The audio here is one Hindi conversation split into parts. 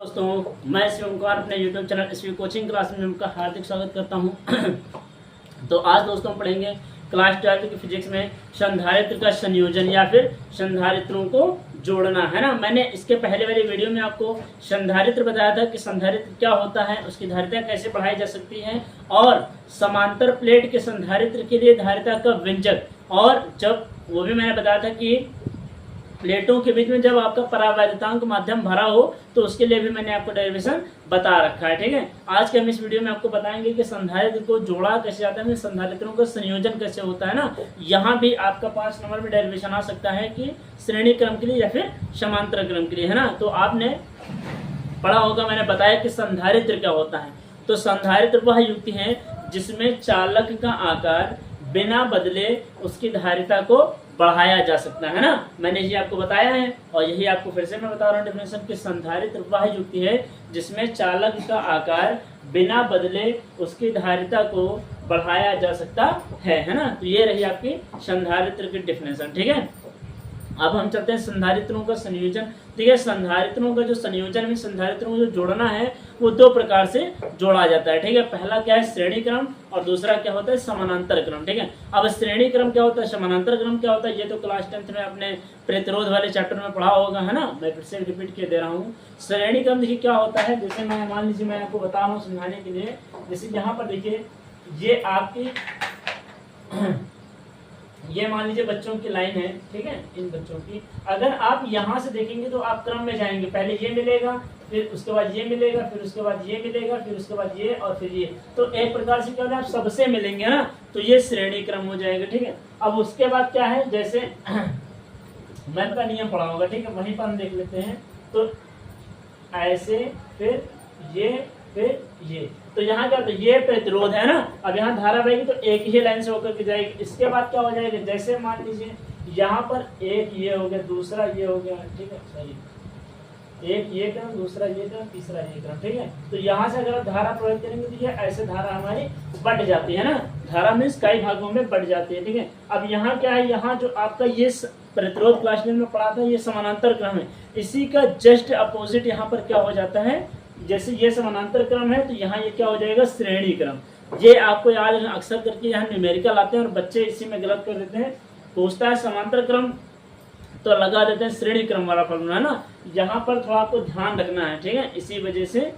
दोस्तों, मैं शिवम कुमार अपने YouTube channel SV coaching class में आपका हार्दिक स्वागत करता हूं। तो आज दोस्तों पढ़ेंगे क्लास 12 की फिजिक्स में संधारित्र का संयोजन या फिर संधारित्रों को जोड़ना, है ना। मैंने इसके पहले वाली वीडियो में आपको संधारित्र बताया था कि संधारित्र क्या होता है, उसकी धारिता कैसे बढ़ाई जा सकती है और समांतर प्लेट के संधारित्र के लिए धारिता का व्यंजक, और जब वो भी मैंने बताया था कि प्लेटों के बीच में जब आपका परावैद्युतांक माध्यम भरा हो तो उसके लिए भी मैंने आपको डेरिवेशन बता रखा है। ठीक है, आज के हम इस वीडियो में आपको बताएंगे कि संधारित्र को जोड़ा कैसे जाता है, संधारित्रों का संयोजन कैसे होता है ना। यहाँ भी आपका 5 नंबर में डेरिवेशन आ सकता है कि श्रेणी क्रम के लिए या फिर समांतर क्रम के लिए, है ना। तो आपने पढ़ा होगा, मैंने बताया कि संधारित्र क्या होता है। तो संधारित्र वह युक्ति है जिसमें चालक का आकार बिना बदले उसकी धारिता को बढ़ाया जा सकता है ना। मैंने ये आपको बताया है और यही आपको फिर से मैं बता रहा हूँ डेफिनेशन कि संधारित्र वह युक्ति है जिसमें चालक का आकार बिना बदले उसकी धारिता को बढ़ाया जा सकता है ना। तो ये रही आपकी संधारित्र की डेफिनेशन। ठीक है, अब हम चलते हैं संधारित्रों का संयोजन। ठीक है, संधारित्रों का जो संयोजन है, संधारित्रों को जो जोड़ना है वो 2 प्रकार से जोड़ा जाता है। ठीक है, पहला क्या है, श्रेणी क्रम, और दूसरा क्या होता है, समानांतर क्रम। ठीक है, अब श्रेणी क्रम क्या होता है, समानांतर क्रम क्या होता है, ये तो क्लास 10th में आपने प्रतिरोध वाले चैप्टर में पढ़ा होगा, है ना। मैं फिर से रिपीट किए दे रहा हूँ। श्रेणी क्रम देखिए क्या होता है, जैसे मैं मान लीजिए मैं आपको बता रहा हूँ समझाने के लिए। जैसे यहाँ पर देखिए ये आपकी ये मान लीजिए बच्चों की लाइन है, ठीक है, इन बच्चों की अगर आप यहाँ से देखेंगे तो आप क्रम में जाएंगे, पहले ये मिलेगा, फिर उसके बाद ये मिलेगा, फिर उसके बाद ये मिलेगा, फिर उसके बाद ये, और फिर ये। तो एक प्रकार से क्या होगा, आप सबसे मिलेंगे ना, तो ये श्रेणी क्रम हो जाएगा। ठीक है, अब उसके बाद क्या है, जैसे मैथ का नियम पढ़ा होगा, ठीक है, वहीं पर हम देख लेते हैं। तो ऐसे, फिर ये, फिर ये, तो यहाँ क्या होता है, ये प्रतिरोध है ना। अब यहाँ धारा बहेगी तो एक ही लाइन से होकर के जाएगी। इसके बाद क्या हो जाएगा, जैसे मान लीजिए यहाँ पर एक ये हो गया, दूसरा ये हो गया, ठीक है, सही, एक ये क्रम, दूसरा ये क्रम, तीसरा ये क्रम। ठीक है, तो यहाँ से अगर आप धारा प्रयोग करेंगे तो ये ऐसे धारा हमारी बढ़ जाती है ना। धारा मीन्स कई भागों में बढ़ जाती है। ठीक है, अब यहाँ क्या है, यहाँ जो आपका ये प्रतिरोध क्लास में पढ़ा था, ये समानांतर क्रम है। इसी का जस्ट अपोजिट यहाँ पर क्या हो जाता है, जैसे ये समानांतर क्रम है तो यहाँ ये क्या हो जाएगा, श्रेणी क्रम। ये आपको याद अक्सर करके यहाँ न्यूमेरिकल आते हैं और बच्चे इसी में गलत कर देते हैं। पूछता है समांतर क्रम तो लगा देते हैं श्रेणी क्रम वाला फॉर्मूला, है ना। यहाँ पर थोड़ा आपको ध्यान रखना है, ठीक है। इसी वजह से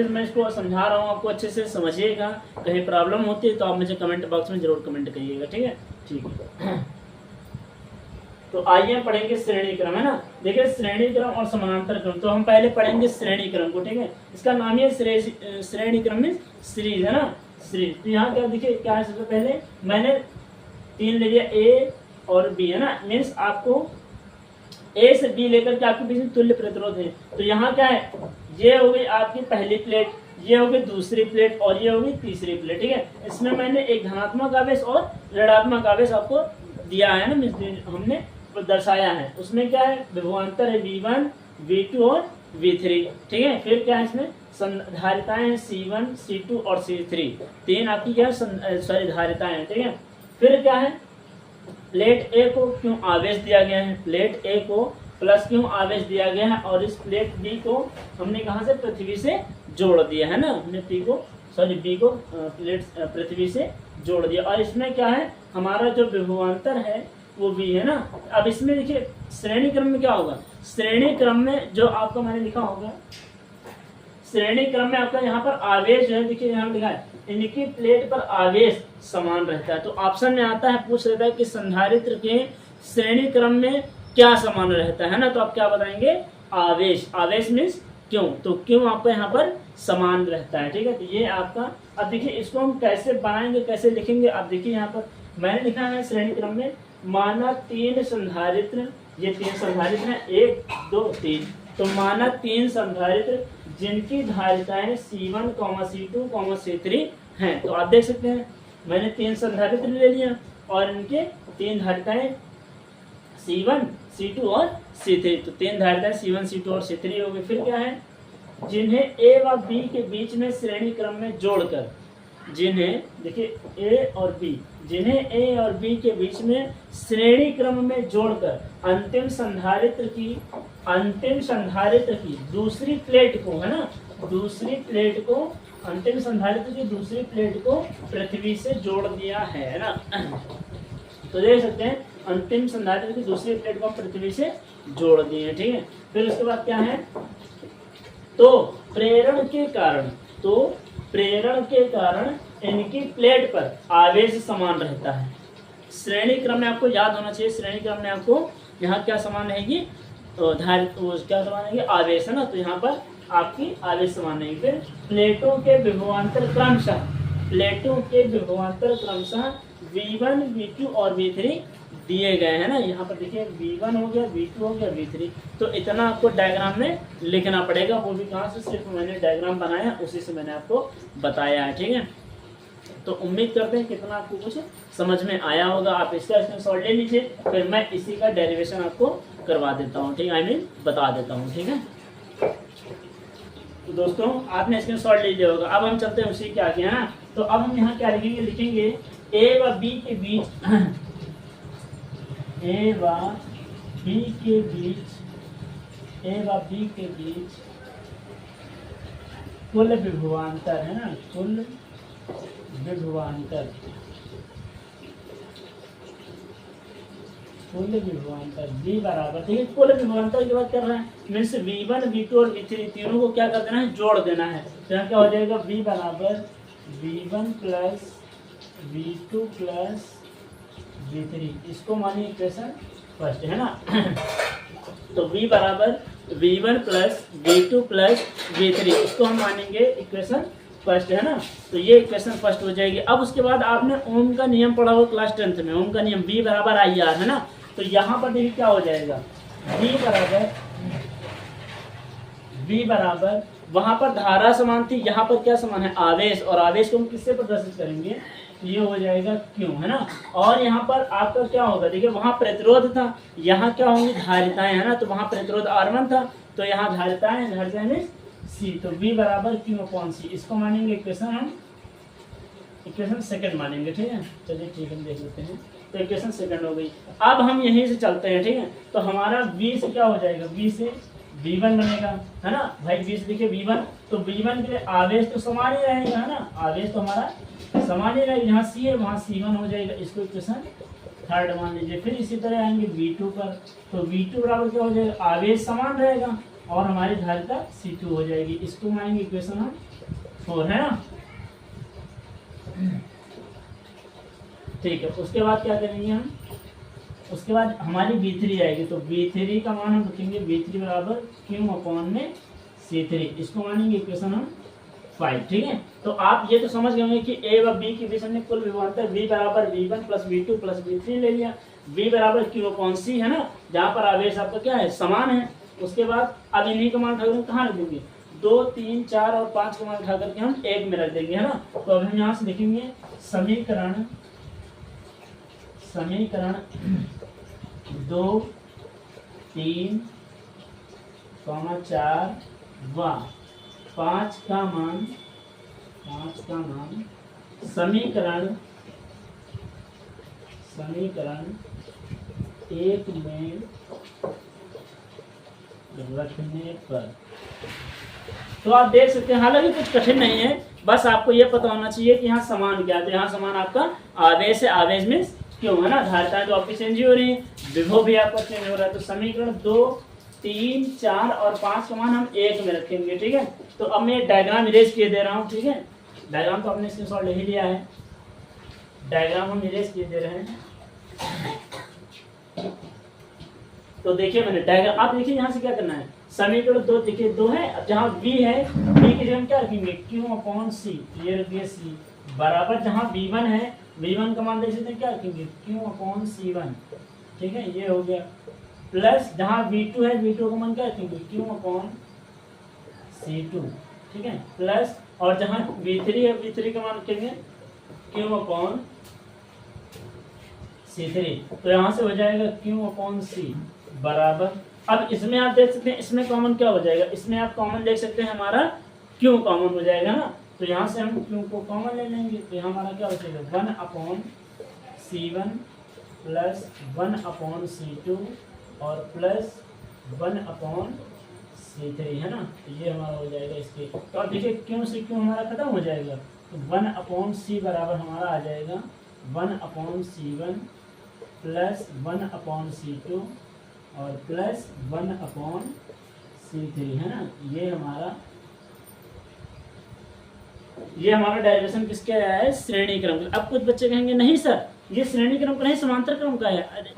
मैं इसको समझा रहा हूँ, आपको अच्छे से समझिएगा। कहीं प्रॉब्लम होती है तो आप मुझे कमेंट बॉक्स में जरूर कमेंट करिएगा, ठीक है। ठीक है, तो आइए पढ़ेंगे श्रेणी क्रम, है ना। देखिए श्रेणी क्रम और समानांतर क्रम, तो हम पहले पढ़ेंगे श्रेणी क्रम को। ठीक है, इसका नाम ही श्रेणी क्रम में सीरीज, है ना, सीरीज। तो यहाँ क्या देखिए क्या है, सबसे पहले मैंने 3 ले लिया, ए और बी, है ना। मीन्स आपको ए से बी लेकर के आपके बीच में तुल्य प्रतिरोध है। तो यहाँ क्या है, ये हो गई आपकी पहली प्लेट, ये हो गई दूसरी प्लेट और ये हो गई तीसरी प्लेट। ठीक है, इसमें मैंने एक धनात्मक आवेश और ऋणात्मक आवेश आपको दिया है ना, हमने दर्शाया है। उसमें क्या है, विभवांतर है V1, V2 और V3। ठीक है, फिर क्या है, इसमें संधारिताएं हैं C1, C2 और C3। 3 आपकी क्या है, धारिताएं हैं। ठीक है, फिर क्या है, प्लेट ए को क्यों आवेश दिया गया है, प्लेट ए को प्लस क्यों आवेश दिया गया है, और इस प्लेट बी को हमने कहाँ से, पृथ्वी से जोड़ दिया है ना। हमने बी को प्लेट पृथ्वी से जोड़ दिया। और इसमें क्या है, हमारा जो विभवांतर है वो भी है ना। अब इसमें देखिए श्रेणी क्रम में क्या होगा, श्रेणी क्रम में जो आपका मैंने लिखा होगा, श्रेणी क्रम में आपका यहाँ पर आवेश जो है, देखिए यहाँ लिखा है इनकी प्लेट पर आवेश समान रहता है। तो ऑप्शन में आता है, पूछ लेता है कि संधारित्र के श्रेणी क्रम में क्या समान रहता है ना। तो आप क्या बताएंगे, आवेश। आवेश मीन्स क्यों, तो क्यों आपका यहाँ पर समान रहता है। ठीक है, तो ये आपका। अब देखिए इसको हम कैसे बनाएंगे, कैसे लिखेंगे। अब देखिए यहाँ पर मैंने लिखा है श्रेणी क्रम में, माना 3 संधारित्र, ये 3 संधारित्र हैं, 1 2 3। तो माना 3 संधारित्र जिनकी धारिताएं C1, C2, C3 हैं। तो आप देख सकते हैं मैंने 3 संधारित्र ले लिया और इनके 3 धारिताएं C1, C2 और C3। तो 3 धारिताएं C1, C2 और C3 हो गई। फिर क्या है, जिन्हें A व B के बीच में श्रेणी क्रम में जोड़कर जिन्हें देखिए ए और बी, जिन्हें ए और बी के बीच में श्रेणी क्रम में जोड़कर अंतिम संधारित्र की दूसरी प्लेट को, है ना, दूसरी प्लेट को, अंतिम संधारित्र की दूसरी प्लेट को पृथ्वी से जोड़ दिया है ना। तो देख सकते हैं अंतिम संधारित्र की दूसरी प्लेट को पृथ्वी से जोड़ दिए हैं, ठीक है। फिर उसके बाद क्या है, तो प्रेरण के कारण इनकी प्लेट पर आवेश समान रहता है। श्रेणी क्रम में आपको याद होना चाहिए, श्रेणी क्रम में आपको यहाँ क्या समान रहेगी, धारित क्या समान रहेगी, आवेश, है ना। तो यहाँ पर आपकी आवेश समान रहेगी। फिर प्लेटों के विभवांतर क्रमशः V1, V2 और V3 दिए गए हैं ना। यहाँ पर देखिए V1 हो गया, V2 हो गया, V3। तो इतना आपको डायग्राम में लिखना पड़ेगा, वो भी कहाँ से, सिर्फ मैंने डायग्राम बनाया उसी से मैंने आपको बताया है, ठीक है। तो उम्मीद करते हैं कितना आपको कुछ समझ में आया होगा। आप इसका स्क्रीनशॉट ले लीजिए, फिर मैं इसी का डेरिवेशन आपको करवा देता हूँ, ठीक है, बता देता हूँ, ठीक है। तो दोस्तों आपने स्क्रीनशॉट ले लिया होगा। अब हम चलते हैं उसी के आगे, है ना। तो अब हम यहाँ क्या लिखेंगे, लिखेंगे ए व बी के बीच कुल विभवांतर, है ना, कुल विभवांतर V बराबर, ठीक है, कुल विभवांतर की बात कर रहे हैं, मीन्स V1, V2 और V3 तीनों को क्या कर देना है, जोड़ देना है। तो यहाँ क्या हो जाएगा, V बराबर V1 plus V2 plus V3, इसको मानिए इक्वेशन फर्स्ट, है ना। तो V बराबर V1 plus V2 plus V3, इसको हम मानेंगे इक्वेशन फर्स्ट, है ना। तो ये इक्वेशन फर्स्ट हो जाएगी। अब उसके बाद आपने ओम का नियम पढ़ा हो क्लास 10th में, ओम का नियम V बराबर IR, है ना। तो यहाँ पर देखिए क्या हो जाएगा, V बराबर वहां पर धारा समान थी, यहाँ पर क्या समान है, आवेश, और आवेश को हम किससे प्रदर्शित करेंगे, ये हो जाएगा Q, है ना। और यहाँ पर आपका क्या होगा, देखिए वहां प्रतिरोध था, यहाँ क्या होंगी, धारिताएं, है ना। तो वहां प्रतिरोध R1 था, तो यहाँ धारिताएं में C, तो V बराबर Q/C, इसको मानेंगे इक्वेशन सेकंड मानेंगे, ठीक है। चलिए ठीक है, हम देख लेते हैं। तो इक्वेशन सेकंड हो गई। अब हम यहीं से चलते हैं, ठीक है। तो हमारा V से क्या हो जाएगा, V से V1 बनेगा, है ना भाई। V से देखिए V1, तो V1 के लिए आवेश तो समान ही रहेगा, है ना, आवेश तो हमारा समान ही रहेगा, यहाँ C है वहाँ C1 हो जाएगा, इसको इक्वेशन थर्ड मान लीजिए। फिर इसी तरह आएंगे V2 पर, तो V2 बराबर क्या हो जाएगा, आवेश समान रहेगा और हमारी धारिता C2 हो जाएगी, इसको मानेंगे इक्वेशन 4, है ना। ठीक है, उसके बाद क्या करेंगे हम, उसके बाद हमारी V3 आएगी, तो V3 का मान हम रखेंगे V3 बराबर Q/C3, इसको मानेंगे इक्वेशन हम 5, ठीक है। तो आप ये तो समझ गए होंगे कि A व B के बीच हमने कुल विभवांतर V बराबर V1 plus V2 plus V3 ले लिया, V बराबर Q/C, है ना, जहाँ पर आवेश आपका क्या है, समान है। उसके बाद अब इन्हीं का मान उठाकर कहाँ रख देंगे, 2, 3, 4 और 5 का मान उठा करके हम 1 में रख देंगे, है ना। तो अब हम यहाँ से लिखेंगे समीकरण 2, 3, 4 व 5 का मान समीकरण 1 में रखने पर, तो आप देख सकते हैं, हालांकि कुछ कठिन नहीं है, बस आपको यह पता होना चाहिए कि यहाँ समान क्या है। यहाँ समान आपका आवेश है, आवेश में क्यों, है ना, धारिता जो आपकी चेंज हो रही है, विभव भी आपका चेंज हो रहा है। तो समीकरण 2, 3, 4 और 5 का मान हम 1 में रखेंगे, ठीक है। तो अब मैं डायग्राम इरेज किए दे रहा हूँ, ठीक है। डायग्राम तो आपने स्क्रीनशॉट ले ही लिया है, डायग्राम हम इरेज किए दे रहे हैं। तो देखिए मैंने डायग्राम, आप देखिए यहाँ से क्या करना है, समीकरण 2 देखिए 2 है, अब जहाँ V है, V की जगह हम क्या रखेंगे, Q/C, ये रख दिए C बराबर, जहाँ V1 है, V1 का मान देख सकते हैं, क्या रखेंगे Q/C1, ठीक है, ये हो गया, प्लस जहाँ V2 है, V2 का मान क्या रखेंगे Q/C2, ठीक है, प्लस, और जहाँ V3 है, V3 का मान रखेंगे Q/C3, तो यहाँ से हो जाएगा Q/C बराबर, अब इसमें आप देख सकते हैं, इसमें कॉमन क्या हो जाएगा, इसमें आप कॉमन देख सकते हैं, हमारा Q कॉमन हो जाएगा ना, तो यहाँ से हम क्यू को कॉमन ले लेंगे, तो यहाँ हमारा क्या बचेगा 1/C1 प्लस 1/C2 और प्लस 1/C3 है ना। तो ये हमारा हो जाएगा इसके। तो अब देखिए क्यों से क्यों हमारा खत्म हो जाएगा, तो 1/C बराबर हमारा आ जाएगा 1/C1 प्लस 1/C2 और प्लस 1/C3 है ना। ये हमारा डेरिवेशन किसके आया है, श्रेणी क्रम। अब कुछ बच्चे कहेंगे नहीं सर ये श्रेणी क्रम का नहीं समांतर क्रम का है। अरे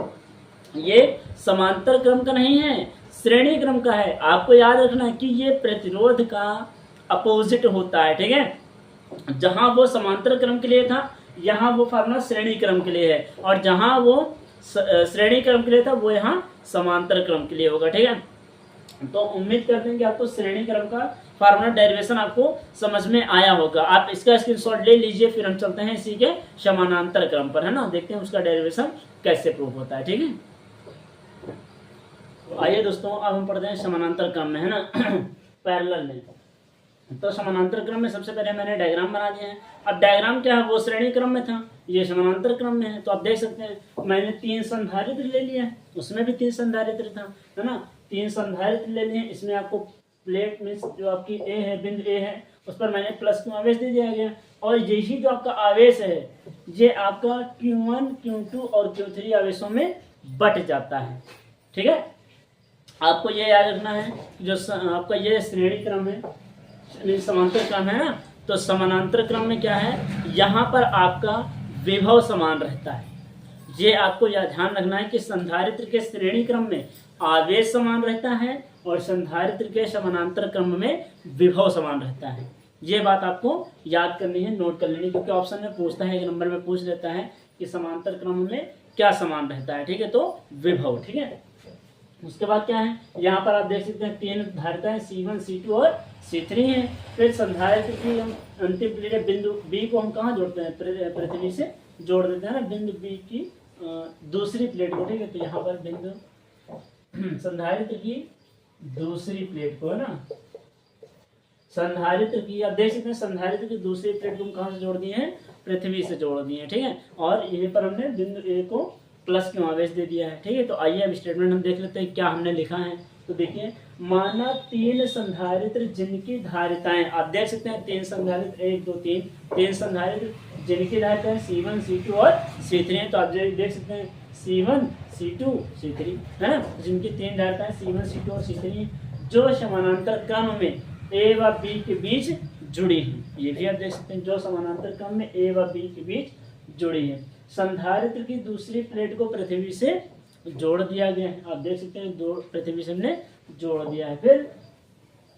ये समांतर क्रम का नहीं है, श्रेणी क्रम का है। आपको याद रखना है कि ये प्रतिरोध का अपोजिट होता है, ठीक है। जहां वो समांतर क्रम के लिए था, यहाँ वो फार्मूला श्रेणी क्रम के लिए है, और जहां वो श्रेणी क्रम के लिए था वो यहाँ समांतर क्रम के लिए होगा, ठीक है। तो उम्मीद करते हैं कि आपको श्रेणी क्रम का फार्मूला डेरिवेशन आपको समझ में आया होगा। आप इसका स्क्रीनशॉट ले लीजिए, फिर हम चलते हैं इसी के समानांतर क्रम पर, है ना। देखते हैं उसका डेरिवेशन कैसे प्रूफ होता है, ठीक है। तो आइए दोस्तों अब हम पढ़ते हैं समानांतर क्रम में, है ना पैरेलल में। तो समानांतर क्रम में सबसे पहले मैंने डायग्राम बना दिया है। अब डायग्राम क्या है, वो श्रेणी क्रम में था, ये समानांतर क्रम में है। तो आप देख सकते हैं मैंने 3 संधारित्र ले लिया है, उसमें भी 3 संधारित्र था, है ना। 3 संधारित्र ले लिए, इसमें आपको प्लेट में जो आपकी ए है, बिंदु ए है, उस पर मैंने प्लस क्यू आवेश दे दिया गया। और यही जो आपका आवेश है ये आपका Q1 Q2 और Q3 आवेशों में बट जाता है, ठीक है। आपको ये याद रखना है जो आपका ये श्रेणी क्रम है, समांतर क्रम है ना। तो समानांतर क्रम में क्या है, यहाँ पर आपका विभव समान रहता है। ये आपको यह ध्यान रखना है कि संधारित्र के श्रेणी क्रम में आवेश समान रहता है और संधारित्र के समानांतर क्रम में विभव समान रहता है। ये बात आपको याद करनी है, नोट कर लेनी, क्योंकि ऑप्शन में पूछता है, एक नंबर में पूछ लेता है कि समांतर क्रम में क्या समान रहता है, ठीक है। तो विभव, ठीक है। उसके बाद क्या है, यहाँ पर आप देख सकते हैं 3 धारिताएं C1 C2 और C3 हैं। फिर संधारित्र की हम अंतिम प्लेट बिंदु B को हम कहाँ जोड़ते हैं, पृथ्वी से जोड़ देते हैं ना, बिंदु B की दूसरी प्लेट को, ठीक है। तो यहाँ पर बिंदु संधारित्र की दूसरी प्लेट को, है ना, संधारित्र की आप देख सकते हैं संधारित्र की दूसरी प्लेट को हम कहाँ से जोड़ दिए हैं, पृथ्वी से जोड़ दिए हैं, ठीक है। और यहीं पर हमने बिंदु ए को प्लस क्यों आवेश दे दिया है, ठीक है। तो आइए अब स्टेटमेंट हम देख लेते हैं क्या हमने लिखा है। तो देखिए, माना 3 संधारित्र जिनकी धारिताएं, आप देख सकते हैं 3 संधारित्र 1 2 3 संधारित्र जिनकी धारिताएं C1 C2 और C3 हैं। तो आप देख सकते हैं C1 C2 C3, है ना, जिनकी 3 धारिताएं C1 C2 और C3 जो समानांतर क्रम में A व B के बीच जुड़ी हैं। ये भी आप देख सकते हैं जो समानांतर क्रम में A व B के बीच जुड़ी है। संधारित्र की दूसरी प्लेट को पृथ्वी से जोड़ दिया गया है, आप देख सकते हैं दो पृथ्वी से हमने जोड़ दिया है। फिर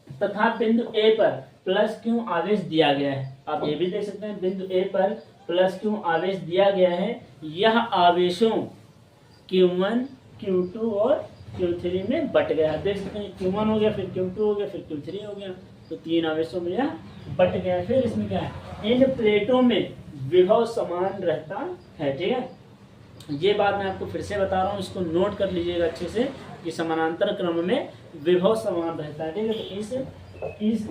तथा बिंदु A पर प्लस क्यों आवेश दिया गया है, आप ये भी देख सकते हैं बिंदु A पर प्लस क्यों आवेश दिया गया है। यह आवेशों Q1 Q2 और Q3 में बट गया है। देख सकते हैं Q1 हो गया, फिर Q2 हो गया, फिर Q3 हो गया, तो 3 आवेशों में यह बट गया है। फिर इसमें क्या है, इन प्लेटों में विभव समान रहता है, ठीक है। ये बात मैं आपको फिर से बता रहा हूँ, इसको नोट कर लीजिएगा अच्छे से कि समानांतर क्रम में विभव समान रहता है, ठीक है। तो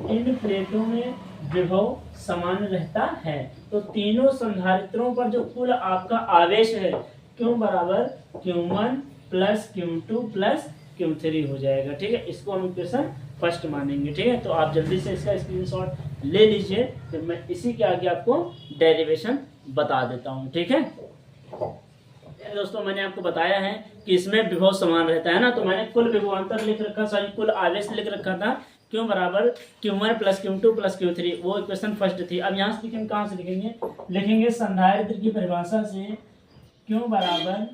इन प्लेटों में विभव समान रहता है। तो तीनों संधारित्रों पर जो कुल आपका आवेश है Q बराबर Q1 plus Q2 plus Q3 हो जाएगा, ठीक है। इसको हम इक्वेशन फर्स्ट मानेंगे, ठीक है। तो आप जल्दी से इसका स्क्रीनशॉट ले लीजिए, फिर मैं इसी के आगे आपको डेरिवेशन बता देता हूँ, ठीक है। दोस्तों मैंने आपको बताया है कि इसमें विभव समान रहता है ना, तो मैंने कुल विभवांतर लिख रखा, सॉरी कुल आवेश लिख रखा था Q बराबर Q1 plus Q2 plus Q3, वो इक्वेशन फर्स्ट थी। अब यहाँ से लिखेंगे, कहाँ से लिखेंगे, लिखेंगे संधारित्र की परिभाषा से Q बराबर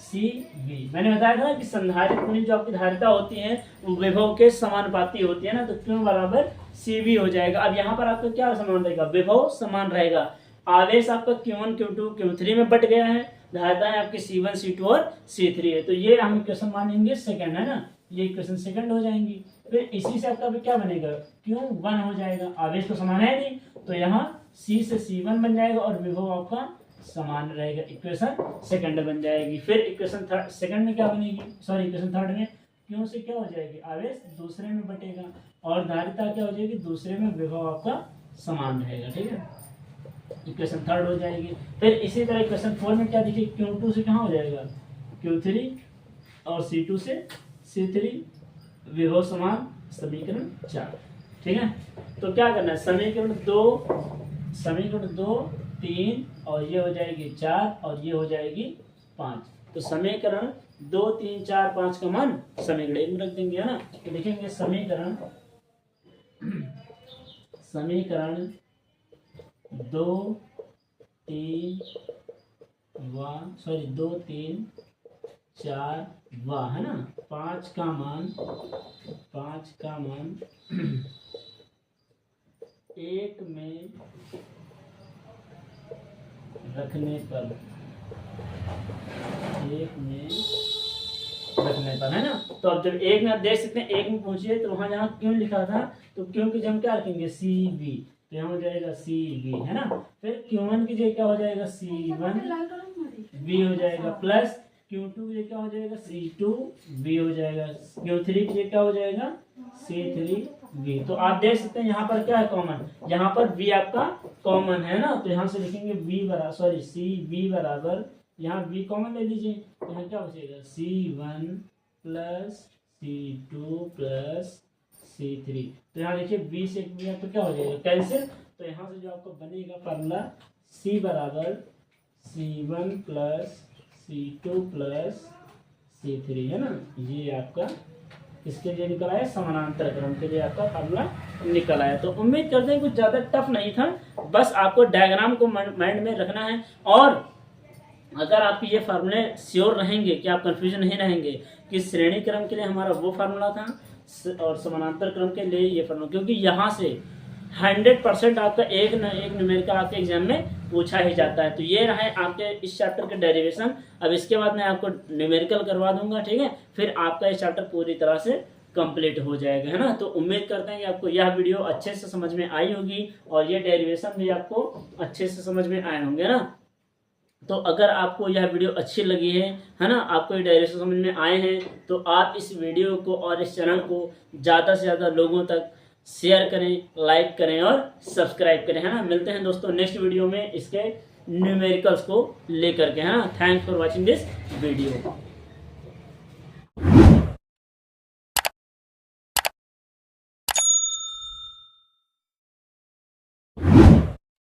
CV। मैंने बताया था कि संधारित्र में जो आपकी धारिता होती है वो विभव के समानुपाती होती है ना, तो Q बराबर CV हो जाएगा। अब यहाँ पर आपका क्या समान रहेगा, विभव समान रहेगा। आवेश आपका Q1 Q2 Q3 में बट गया है, धारिताएं आपकी C1 C2 और C3 है, तो ये हम इक्वेशन मानेंगे सेकंड, है ना, ये इक्वेशन सेकंड हो जाएंगी। फिर इसी से आपका क्या बनेगा, Q1 हो जाएगा, आवेश तो समान है नहीं, तो यहाँ C से C1 बन जाएगा और विभव आपका समान रहेगा, इक्वेशन सेकंड बन जाएगी। फिर इक्वेशन सेकंड में क्या बनेगी, सॉरी इक्वेशन थर्ड में Q से क्या हो जाएगी, आवेश दूसरे में बटेगा और धारिता क्या हो जाएगी, दूसरे में विभव आपका समान रहेगा, ठीक है। इक्वेशन थर्ड हो जाएगी। फिर इसी तरह इक्वेशन 4 में क्या देखिए, Q2 से कहाँ हो जाएगा Q3 और C2 से C3, विभव समान समीकरण 4, ठीक है। तो क्या करना है, समीकरण 2 3 और ये हो जाएगी 4 और ये हो जाएगी 5। तो समीकरण 2 3 4 5 का मान समीकरण 1 में रख देंगे, है ना। तो लिखेंगे समीकरण 2 3 4 है ना, 5 का मान 1 में रखने पर, है ना। तो अब जब एक में आप देख सकते हैं, एक में पहुंचिए तो वहां जहाँ क्यों लिखा था, तो क्यों की जगह क्या रखेंगे CV, तो यहाँ हो जाएगा CV, है ना। फिर Q1 की जगह क्या हो जाएगा C1V हो जाएगा, प्लस Q2 की जगह क्या हो जाएगा C2V हो जाएगा, Q3 की जगह क्या हो जाएगा C3V। तो आप देख सकते हैं यहाँ पर क्या है कॉमन, यहाँ पर V आपका कॉमन है ना। तो यहाँ से लिखेंगे CV बराबर, यहाँ V कॉमन ले लीजिए, तो यहाँ क्या बचेगा C1 plus C2 plus C3। तो यहाँ देखिए V से V आपको क्या हो जाएगा कैंसिल। तो यहाँ से जो आपको बनेगा फार्मूला C बराबर C1 plus C2 plus C3, है ना। ये आपका किसके लिए निकल आया, समानांतर क्रम के लिए आपका फार्मूला निकल आया। तो उम्मीद करते हैं कुछ ज़्यादा टफ नहीं था, बस आपको डायग्राम को माइंड में रखना है। और अगर आपके ये फार्मूले श्योर रहेंगे कि आप कंफ्यूजन नहीं रहेंगे कि श्रेणी क्रम के लिए हमारा वो फार्मूला था और समानांतर क्रम के लिए ये फार्मूला, क्योंकि यहाँ से 100% आपका एक न एक न्यूमेरिकल आपके एग्जाम में पूछा ही जाता है। तो ये रहे आपके इस चैप्टर के डेरिवेशन। अब इसके बाद मैं आपको न्यूमेरिकल करवा दूंगा, ठीक है। फिर आपका ये चैप्टर पूरी तरह से कंप्लीट हो जाएगा, है ना। तो उम्मीद करते हैं कि आपको यह वीडियो अच्छे से समझ में आई होगी और ये डेरिवेशन भी आपको अच्छे से समझ में आए होंगे ना। तो अगर आपको यह वीडियो अच्छी लगी है ना, आपको ये डेरिवेशन समझ में आए हैं, तो आप इस वीडियो को और इस चैनल को ज़्यादा से ज़्यादा लोगों तक शेयर करें, लाइक करें और सब्सक्राइब करें, है ना। मिलते हैं दोस्तों नेक्स्ट वीडियो में इसके न्यूमेरिकल्स को लेकर के, है ना। Thanks for watching this video.